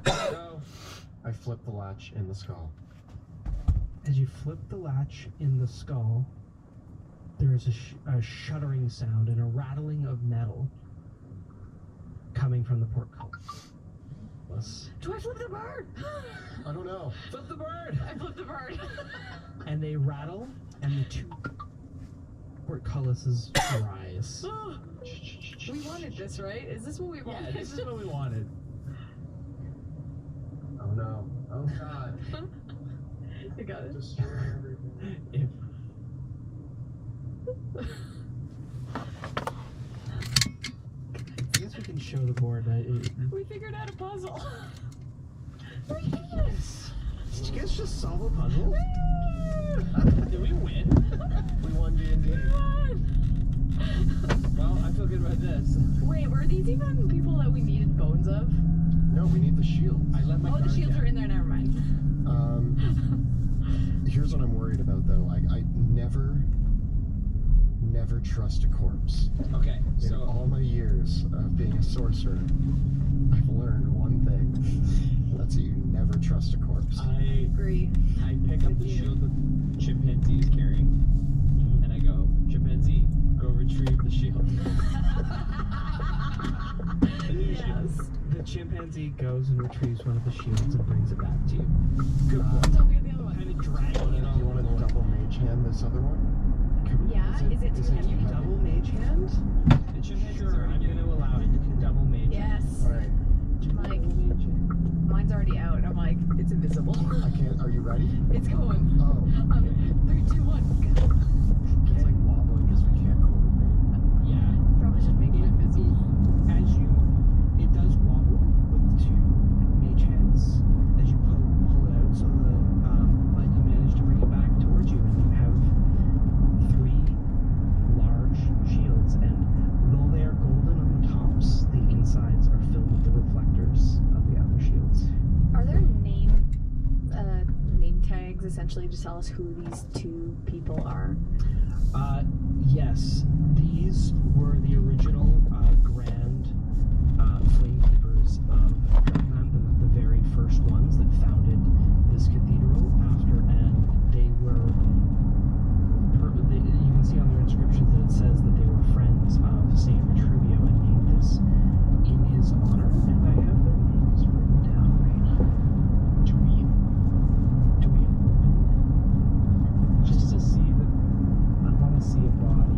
Go. I flip the latch in the skull. As you flip the latch in the skull, there is a shuddering sound and a rattling of metal coming from the portcullis. Do I flip the bird? I don't know. Flip the bird! I flipped the bird. And they rattle, and the two portcullises rise. We wanted this, right? Is this what we wanted? Yeah, this is what we wanted. Oh no. Oh god. You got it. Destroy everything. If I guess we can show the board. We figured out a puzzle. Yes. Did you guys just solve a puzzle? Did we win? We won D&D. Well, I feel good about this. Wait, were these even people that we needed bones of? No, we need the shield. I let my Oh, the guard shields down. are in there. Never mind. Here's what I'm worried about though. I never trust a corpse. Okay, In so all my years of being a sorcerer, I've learned one thing. That's that you never trust a corpse. I Agree. pick up the shield that Chimpanzee is carrying, and I go, Chimpanzee, go retrieve the shield. Yes. The chimpanzee goes and retrieves one of the shields and brings it back to you. Good boy. Don't forget the other one. Kind of dragging it Do you want to double mage hand this other one? Yeah, is it too heavy? double mage hand? The chimpanzees Sure, are I'm going to allow it. Double mage. Yes. Alright. Like, mine's already out. I'm like, it's invisible. I can't. Are you ready? It's going. Oh. 3, 2, 1. It's like wobbling because we can't coordinate. Yeah. Probably should make it invisible. It does wobble with two mage hands as you pull it out, so but you manage to bring it back towards you, and you have 3 large shields, and though they are golden on the tops, the insides are filled with the reflectors of the outer shields. Are there name tags essentially to tell us who these 2 people are? Yes, these were the original grand flamekeepers of Draknam, the very first ones that founded this cathedral after, and they were, you can see on their inscriptions that it says that they were friends of Saint Vitruvio and named this in his honor, and I have their names written down right here. Just to see that, I want to see a body.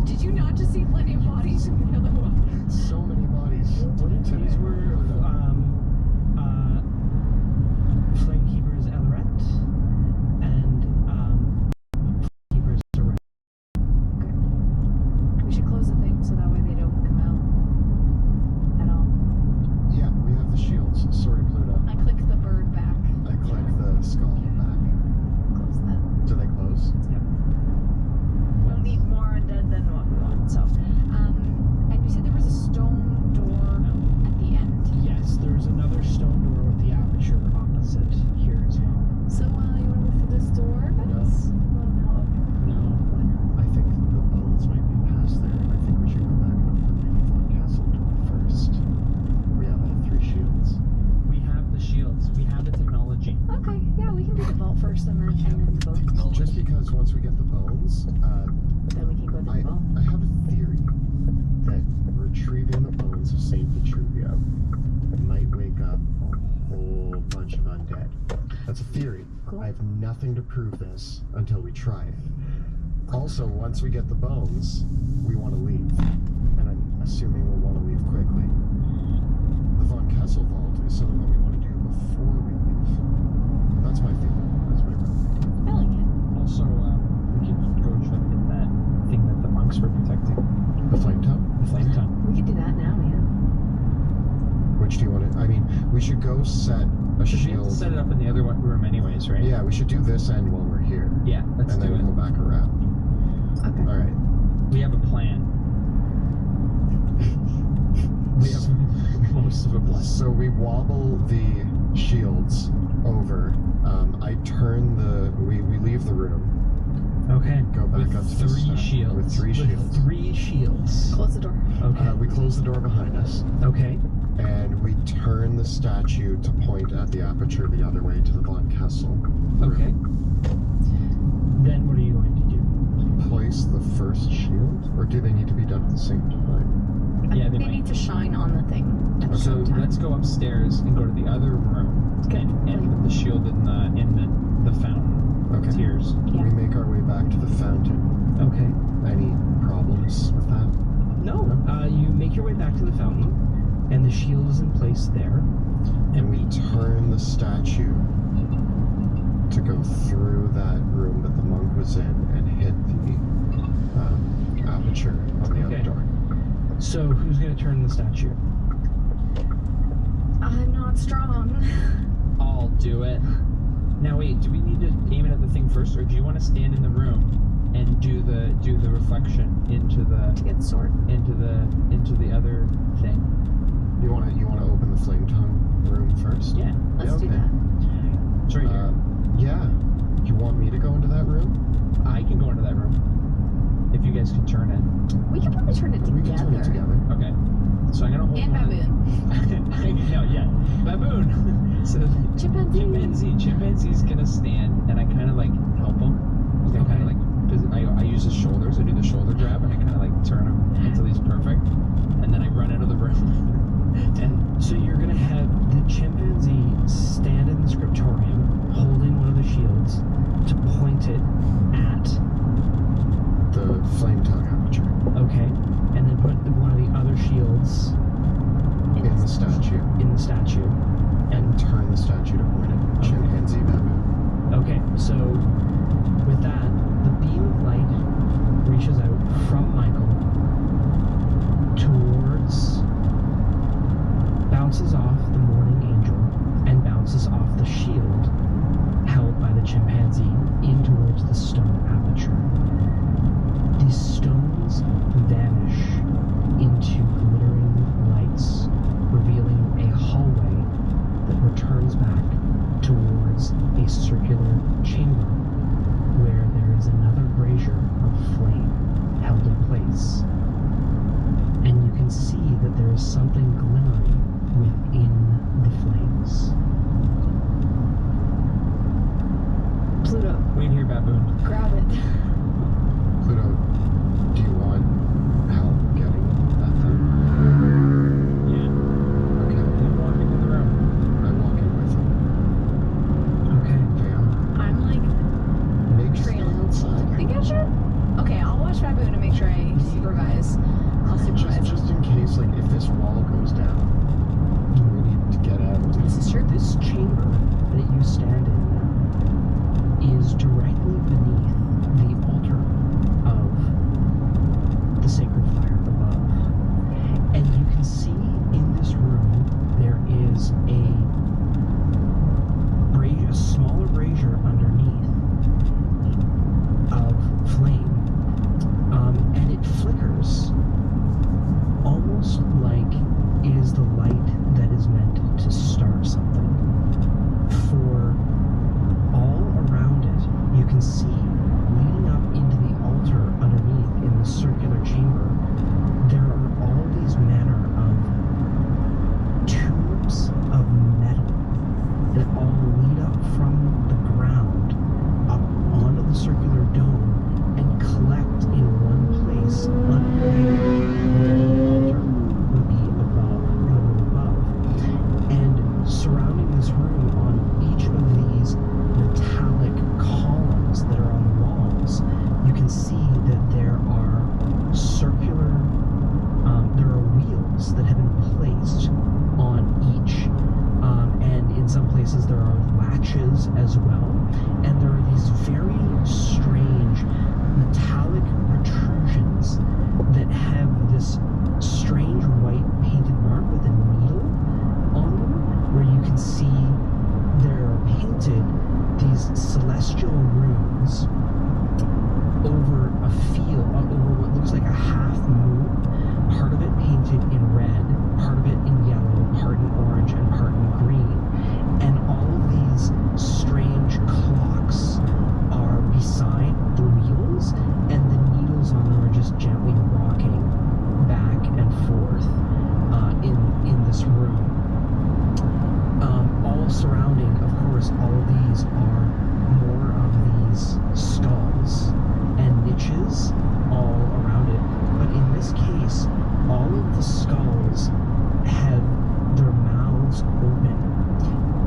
Did you not just see plenty of bodies in the other one? So many bodies. These were Flamekeepers Elret and Flamekeepers Surrey. We should close the thing so that way they don't come out at all. Yeah, we have the shields. Sorry, Pluto. I click the bird back. I click the skull back. Close that. Do they close? Yep. We'll need more undead than what we want. So, and you said there was a stone door at the end. Yes, there's another stone door with the aperture opposite here as well. So, you want to go through this door, guys? Oh, no. No. Why not? I think the bones might be past there. I think we should go back and open maybe Von Castle door first. We have all 3 shields. We have the shields. We have the technology. Okay, yeah, we can do the vault first and then the bones. Just because once we get the bones, Then we can go to the vault. I have a theory that retrieving the bones of Saint Vitruvio might wake up a whole bunch of undead. That's a theory. Cool. I have nothing to prove this until we try it. Also, once we get the bones, we want to leave. And I'm assuming we'll want to leave quickly. The Von Kessel vault is something that we want to do before we leave. That's my feeling. That's my real feeling. I like it. Also, we can go try to get that thing that the monks were protecting. The flame tongue? The flame tongue. We could do that now, yeah. Which do you want to... I mean, we should go set a We have to shield. set it up in the other room anyways, right? Yeah, we should do this end while we're here. Yeah, let's And do then it. we'll go back around. Okay. Alright. We have a plan. We have most of a plan. So we wobble the shields over. I turn the... We leave the room. Okay. Go back With up to the 3 step shields. With 3 With shields. 3 shields. Close the door. Okay. We close the door behind us. Okay. and we turn the statue to point at the aperture the other way to the Von Kessel room. Okay. Then what are you going to do? Place the first shield, or do they need to be done at the same time? I Yeah, think they they might. need to shine on the thing at the So same time. let's go upstairs and go to the other room Okay. and put the shield in the fountain. Okay. Tears. Yeah. We make our way back to the fountain. Okay. Any problems with that? No. You make your way back to the fountain, and the shield is in place there. And we turn the statue to go through that room that the monk was in and hit the aperture on the Okay. other door. So who's going to turn the statue? I'm not strong. I'll do it. Now wait, do we need to aim it at the thing first, or do you want to stand in the room and do the reflection into the To get the sword. into the other thing? You want to open the flame tongue room first? Yeah. Let's do okay. that. It's right here. Yeah. You want me to go into that room? I can go into that room if you guys can turn it. We could probably turn it together. We can turn it together. Okay. So I'm gonna hold And one. baboon. No, yeah, baboon. So Chimpanzee. chimpanzee's gonna stand, and I kind of like help him. I kind of like, I use his shoulders. I do the shoulder grab, and I kind of like turn him until he's perfect, and then I run out of the room. And So you're going to have the chimpanzee stand in the scriptorium, holding one of the shields, to point it at, The flame tongue aperture okay, and then put one of the other shields in the statue. in the statue. And turn the statue to point at chimpanzee baboon. Okay, so with that, the beam of light reaches out from Michael towards, bounces off the mourning angel, and bounces off the shield held by the chimpanzee in towards the stone aperture. These stones vanish into glittering lights, revealing a hallway that returns back towards a circular chamber where there is another brazier of flame held in place. And you can see that there is something glimmering within the flames. Pluto, wait here, baboon. grab it. Pluto, do you want help getting that thing? Yeah. Okay. I'm walking in the room. I'm walking with him. Okay. Damn. I'm like Make sure trailing. you're outside. Think I should? Okay, I'll watch baboon and make sure I supervise. I'll supervise. Just in case, like, if this wall goes down, we need to get out. This is true. This chamber that you stand in now is directly beneath the altar of the sacred fire above. And you can see in this room there is a smaller brazier underneath of flame. And it flickers almost like it is the light that is meant to start something. For all around it, you can see leading up into the altar underneath in the circular chamber, there are all these manner of tubes of metal that all lead up from the ground up onto the circular dome and collect in one place underneath where the altar would be above, in the room above. And surrounding this room on each of these metallic columns that are on the walls, you can see that there are circular, there are wheels that have been placed on each. And in some places there are latches as well. And there are these very strange metallic protrusions that have this strange white painted mark with a needle on them, where you can see there are painted these celestial runes over a field, over what looks like a half moon, part of it painted in red, part of it in yellow, part in orange, and part in green. And all of these strange clocks are beside the wheels, and the needles on them are just gently rocking back and forth in this room. surrounding, of course, all of these are more of these skulls and niches all around it. But in this case, all of the skulls have their mouths open,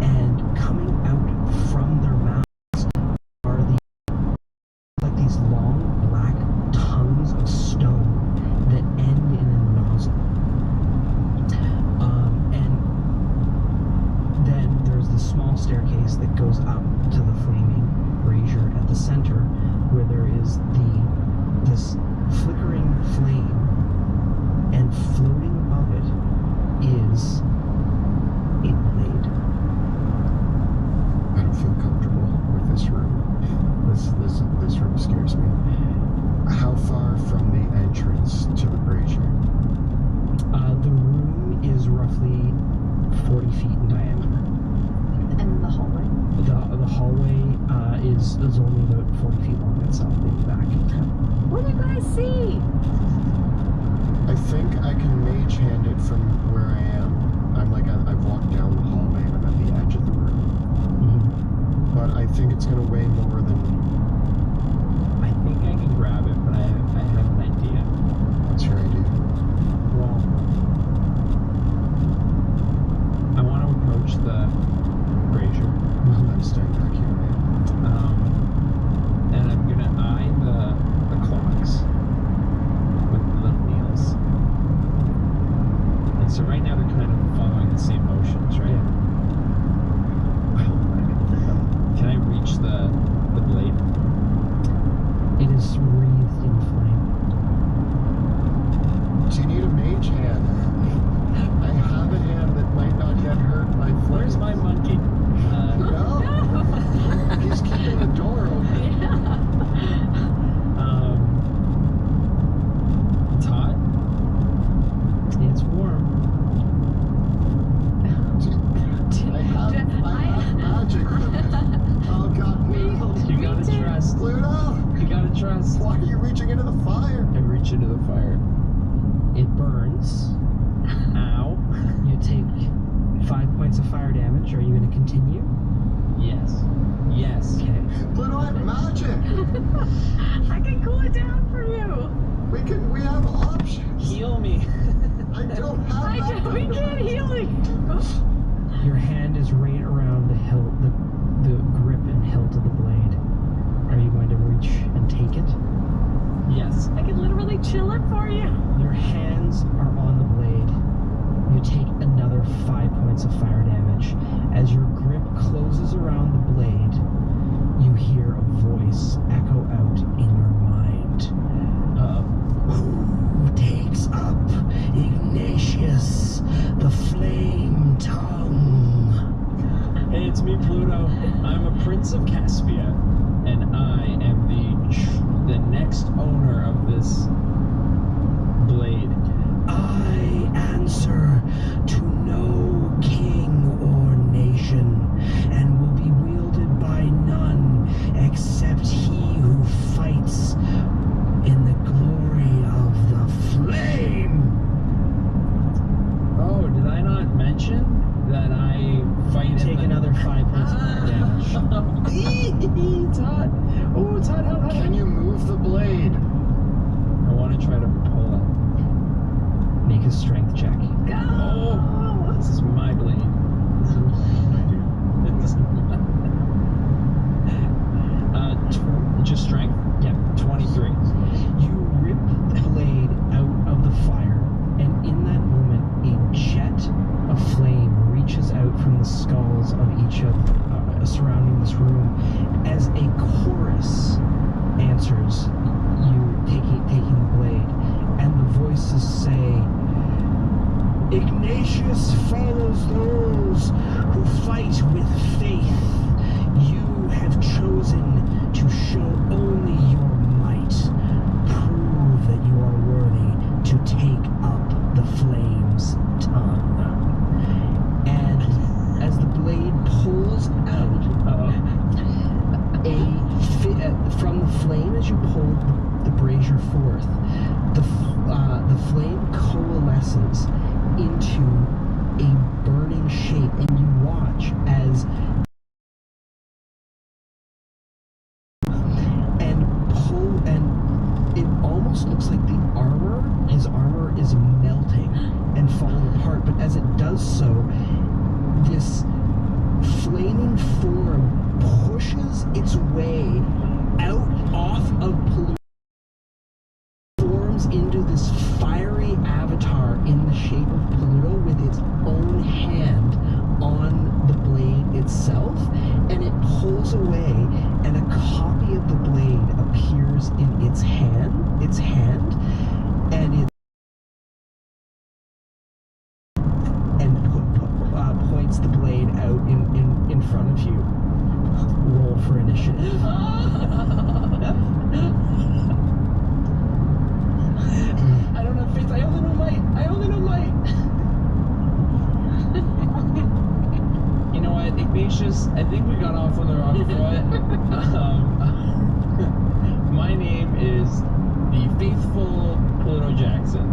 and coming out from their mouths are like these long black tongues of stone that end in a nozzle. And then there's the small staircase that goes up to the flaming brazier at the center, where there is this flickering flame, and floating above it is a blade. I don't feel comfortable with this room. This room scares me. How far from the entrance to the brazier? The room is roughly 40 feet in diameter. And the hallway. The hallway is only about 40 feet long itself in the back. What do you guys see? I think I can mage hand it from where I am. I've walked down the hallway and I'm at the edge of the room. But I think it's gonna weigh more than. I think I can grab it, but I have an idea. What's your idea? Well, I want to approach the brazier, I'm staying back here, man. and I'm gonna eye the clocks with the little needles. And so right now they're kind of following the same motions, right? Can I reach the blade? It is wreathed in flame. Do you need a mage hand? I have a hand that might not get hurt by flames. Where's my monkey? No. He's keeping the door open. It's hot. It's warm. I have magic with it. Oh God, Pluto. You gotta trust. Pluto! You gotta trust. Why are you reaching into the fire? I reach into the fire. It burns. Ow. You take 5 points of fire damage. Are you going to continue? Yes. Yes. Okay. Pluto, I have magic. I can cool it down for you. We have options. Heal me. I don't have that. We can't heal it. Your hand is right around the hilt, the grip and hilt of the blade. Are you going to reach and take it? Yes. I can literally chill it for you. Your hands are on the blade. You take another 5 points of fire damage. As your grip closes around the blade, you hear a voice echo out in your mind. Who takes up Ignatius, the flame tongue? Hey, it's me, Pluto. I'm a prince of Caspia, and I am the next owner of this blade. I answer to no king or nation, and will be wielded by none except he who fights in the glory of the flame. Oh, did I not mention that I fight? Take another 5 points of fire damage. It's hot. Oh, it's hot. Hot. Can you move the blade? I want to try to pull it. Make a strength check. Go. Oh, this is my blade. This is what I do. Just strength? Yep. 23. You rip the blade out of the fire, and in that moment, a jet of flame reaches out from the skulls of each of surrounding this room as a chorus answers you taking the blade, and the voices say, Ignatius follows those who fight with faith. You have chosen to show only your might. Prove that you are worthy to take up the flame's tongue. And as the blade pulls out from the flame, as you pull the brazier forth, the flame coalesces into a burning shape, and you watch as form pushes its way out off of Pluto, forms into this fiery avatar in the shape of Pluto with its own hand on the blade itself, and it pulls away, and a copy of the blade appears in its hand, and it points the blade out in front of you. Roll for initiative. I don't have faith. I only know might. You know what, Ignatius? I think we got off on the wrong foot. My name is the faithful Pluto Jackson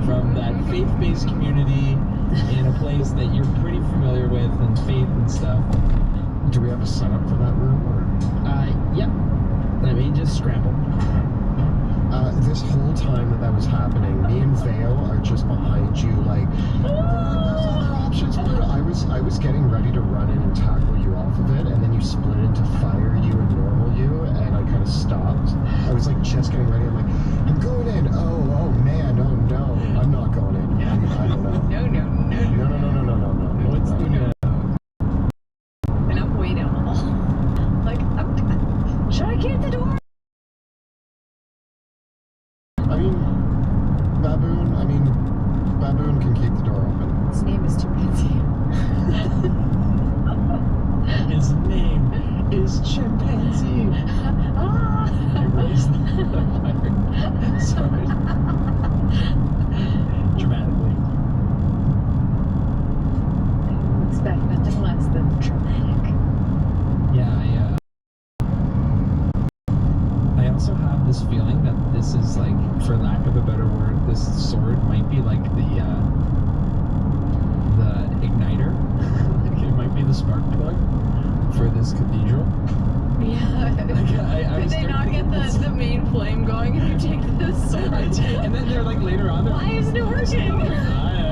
from that faith-based community in a place that you're pretty familiar with, and faith and stuff. Do we have a setup for that room? Or? Yep. Let me just scramble. This whole time that was happening, me and Vale are just behind you, like, there's other options. I was getting ready to run in and tackle you off of it, and then you split into fire you and normal you, and I kind of stopped. I was like just getting ready. I'm like, I'm going in. Oh man, oh no, I'm not going in. I don't know. No. No. What's the And I'm way down the hall. Like, should I get the door? Baboon can keep the door open. His name is Chimpanzee. His name is Chimpanzee. I raised the fire. Sorry. Dramatically. Expect nothing less than dramatic. Yeah, I also have this feeling that this is like, for lack of a better word, this sword might be like the igniter. It might be the spark plug for this cathedral. Yeah. Could they not get the main flame going if you take this sword? And then they're like later on. Why isn't it working? I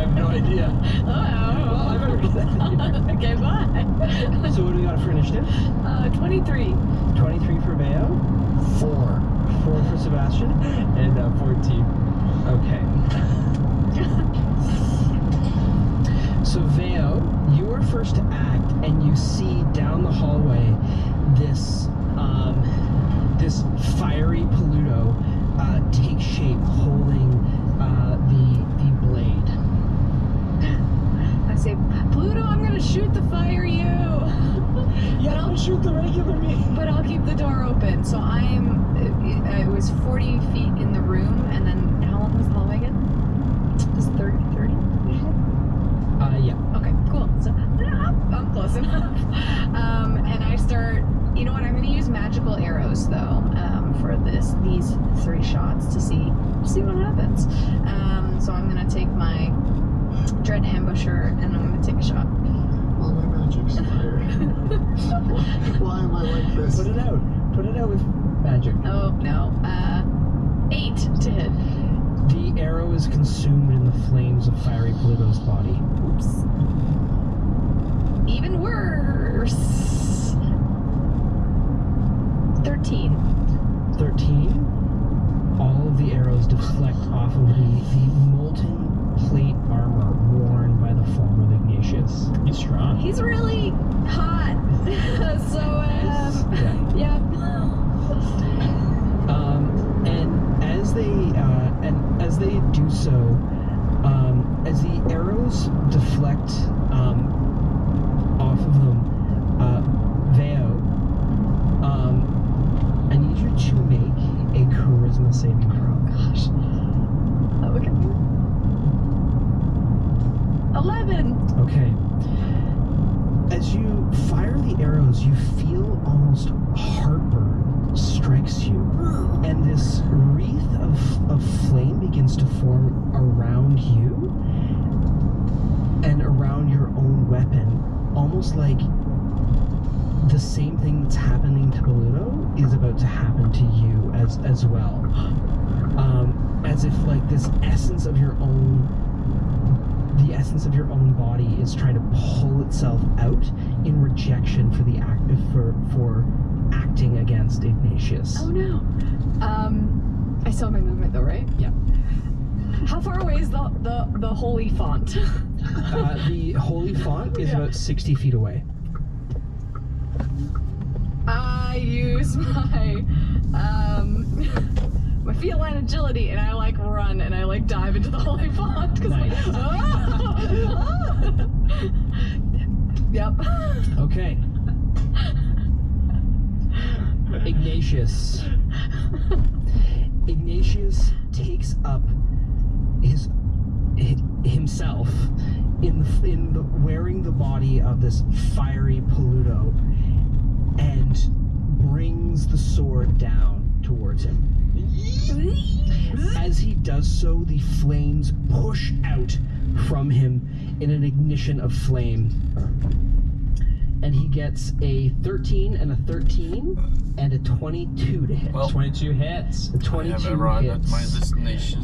have no idea. Oh. Well, I better get that in here. Okay, bye. So what do we got for initiative? 23. 23 for Veo. 4. 4 for Sebastian. And 14. Okay. So Veo, you are first to act, and you see down the hallway this this fiery Pluto take shape, holding the blade. I say, Pluto, I'm gonna shoot the fire you. Yeah, I'll shoot the regular me. But I'll keep the door open. So it was 40 feet in the room, and then how long was the hallway again? It was 30? Yeah. Okay, cool. So I'm close enough. And I start, you know what, I'm gonna use magical arrows though, for these 3 shots to see what happens. So I'm gonna take my Dread Ambusher and I'm gonna take a shot. Well, my magic's fire. Why am I like this? Put it out with magic. Oh no. 8 to hit. The arrow is consumed in the flames of fiery Pluto's body. Oops. Even worse. 13. 13. All of the arrows deflect off of the molten plate armor worn by the form of Ignatius. He's strong. He's really hot. So, yeah. And as they do so, as the arrows deflect off of them, Veo, I need you to make a charisma saving throw. Gosh. Oh, look at me. 11. Okay. As you fire the arrows, you feel almost heartburn strikes you, and this wreath of flame begins to form around you and around your own weapon, almost like the same thing that's happening to Pluto is about to happen to you as well. As if like this essence of your own the essence of your own body is trying to pull itself out in rejection for the act for acting against Ignatius. Oh no. I saw my movement though, right? Yeah. How far away is the holy font? The holy font is about 60 feet away. I use my my feline agility and I like run and I like dive into the holy font. Nice. Yep. Okay. Ignatius takes up himself in the wearing the body of this fiery Paludo and brings the sword down towards him. As he does so, the flames push out from him in an ignition of flame. And he gets a 13 and a 13 and a 22 to hit. Well, 22 hits. The 22 I have arrived hits. at my destination.